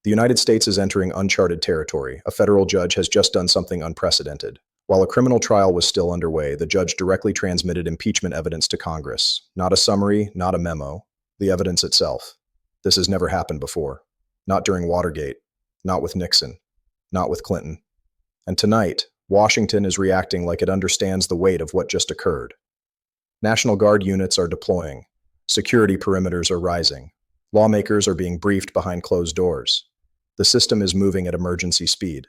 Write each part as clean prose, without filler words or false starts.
The United States is entering uncharted territory. A federal judge has just done something unprecedented. While a criminal trial was still underway, the judge directly transmitted impeachment evidence to Congress. Not a summary, not a memo. The evidence itself. This has never happened before. Not during Watergate. Not with Nixon. Not with Clinton. And tonight, Washington is reacting like it understands the weight of what just occurred. National Guard units are deploying. Security perimeters are rising. Lawmakers are being briefed behind closed doors. The system is moving at emergency speed.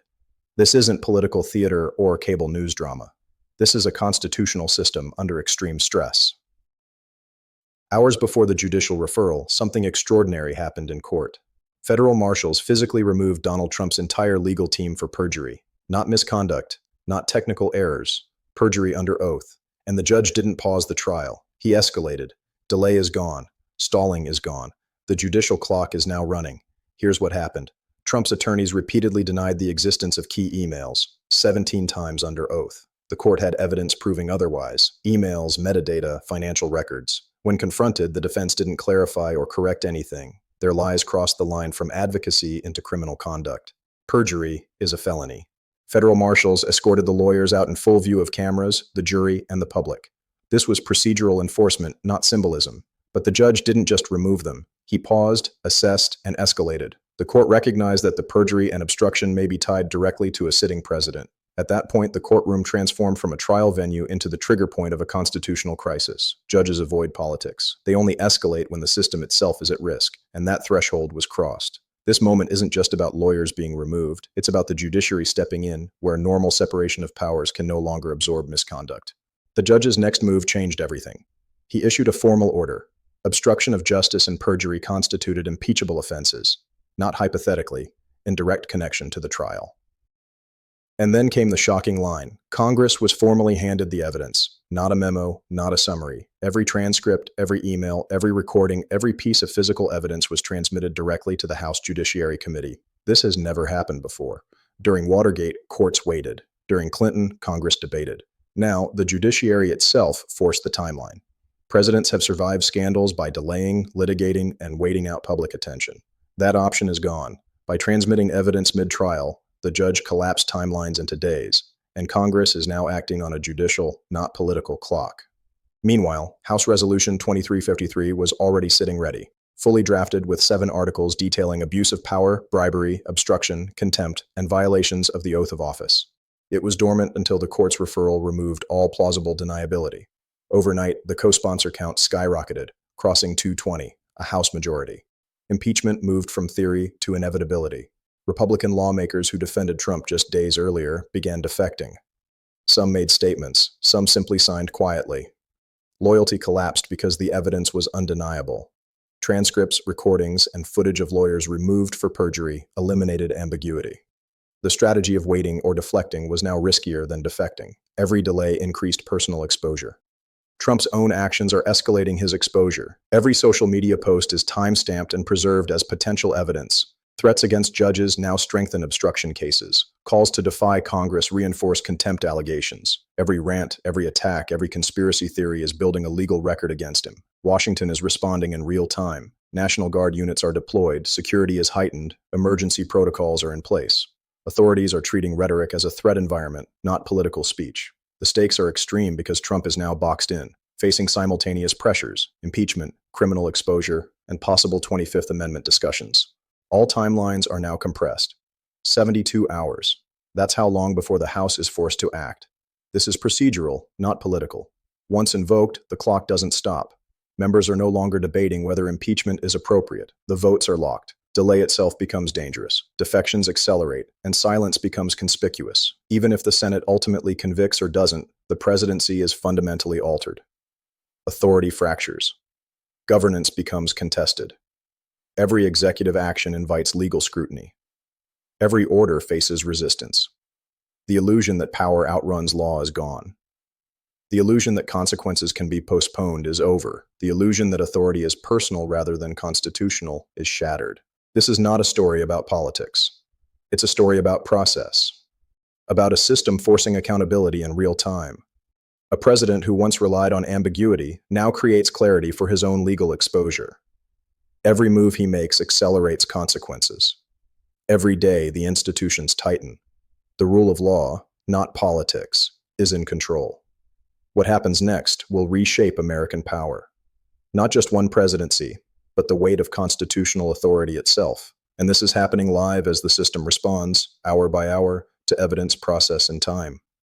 This isn't political theater or cable news drama. This is a constitutional system under extreme stress. Hours before the judicial referral, something extraordinary happened in court. Federal marshals physically removed Donald Trump's entire legal team for perjury. Not misconduct, not technical errors, perjury under oath. And the judge didn't pause the trial. He escalated. Delay is gone. Stalling is gone. The judicial clock is now running. Here's what happened. Trump's attorneys repeatedly denied the existence of key emails, 17 times under oath. The court had evidence proving otherwise, emails, metadata, financial records. When confronted, the defense didn't clarify or correct anything. Their lies crossed the line from advocacy into criminal conduct. Perjury is a felony. Federal marshals escorted the lawyers out in full view of cameras, the jury, and the public. This was procedural enforcement, not symbolism. But the judge didn't just remove them. He paused, assessed, and escalated. The court recognized that the perjury and obstruction may be tied directly to a sitting president. At that point, the courtroom transformed from a trial venue into the trigger point of a constitutional crisis. Judges avoid politics. They only escalate when the system itself is at risk, and that threshold was crossed. This moment isn't just about lawyers being removed. It's about the judiciary stepping in, where normal separation of powers can no longer absorb misconduct. The judge's next move changed everything. He issued a formal order. Obstruction of justice and perjury constituted impeachable offenses, not hypothetically, in direct connection to the trial. And then came the shocking line. Congress was formally handed the evidence. Not a memo, not a summary. Every transcript, every email, every recording, every piece of physical evidence was transmitted directly to the House Judiciary Committee. This has never happened before. During Watergate, courts waited. During Clinton, Congress debated. Now, the judiciary itself forced the timeline. Presidents have survived scandals by delaying, litigating, and waiting out public attention. That option is gone. By transmitting evidence mid-trial, the judge collapsed timelines into days, and Congress is now acting on a judicial, not political clock. Meanwhile, House Resolution 2353 was already sitting ready, fully drafted with 7 articles detailing abuse of power, bribery, obstruction, contempt, and violations of the oath of office. It was dormant until the court's referral removed all plausible deniability. Overnight, the co-sponsor count skyrocketed, crossing 220, a House majority. Impeachment moved from theory to inevitability. Republican lawmakers who defended Trump just days earlier began defecting. Some made statements, some simply signed quietly. Loyalty collapsed because the evidence was undeniable. Transcripts, recordings, and footage of lawyers removed for perjury eliminated ambiguity. The strategy of waiting or deflecting was now riskier than defecting. Every delay increased personal exposure. Trump's own actions are escalating his exposure. Every social media post is time-stamped and preserved as potential evidence. Threats against judges now strengthen obstruction cases. Calls to defy Congress reinforce contempt allegations. Every rant, every attack, every conspiracy theory is building a legal record against him. Washington is responding in real time. National Guard units are deployed, security is heightened, emergency protocols are in place. Authorities are treating rhetoric as a threat environment, not political speech. The stakes are extreme because Trump is now boxed in, facing simultaneous pressures, impeachment, criminal exposure, and possible 25th Amendment discussions. All timelines are now compressed. 72 hours. That's how long before the House is forced to act. This is procedural, not political. Once invoked, the clock doesn't stop. Members are no longer debating whether impeachment is appropriate. The votes are locked. Delay itself becomes dangerous. Defections accelerate, and silence becomes conspicuous. Even if the Senate ultimately convicts or doesn't, the presidency is fundamentally altered. Authority fractures. Governance becomes contested. Every executive action invites legal scrutiny. Every order faces resistance. The illusion that power outruns law is gone. The illusion that consequences can be postponed is over. The illusion that authority is personal rather than constitutional is shattered. This is not a story about politics. It's a story about process, about a system forcing accountability in real time. A president who once relied on ambiguity now creates clarity for his own legal exposure. Every move he makes accelerates consequences. Every day, the institutions tighten. The rule of law, not politics, is in control. What happens next will reshape American power. Not just one presidency, but the weight of constitutional authority itself. And this is happening live as the system responds, hour by hour, to evidence, process, and time.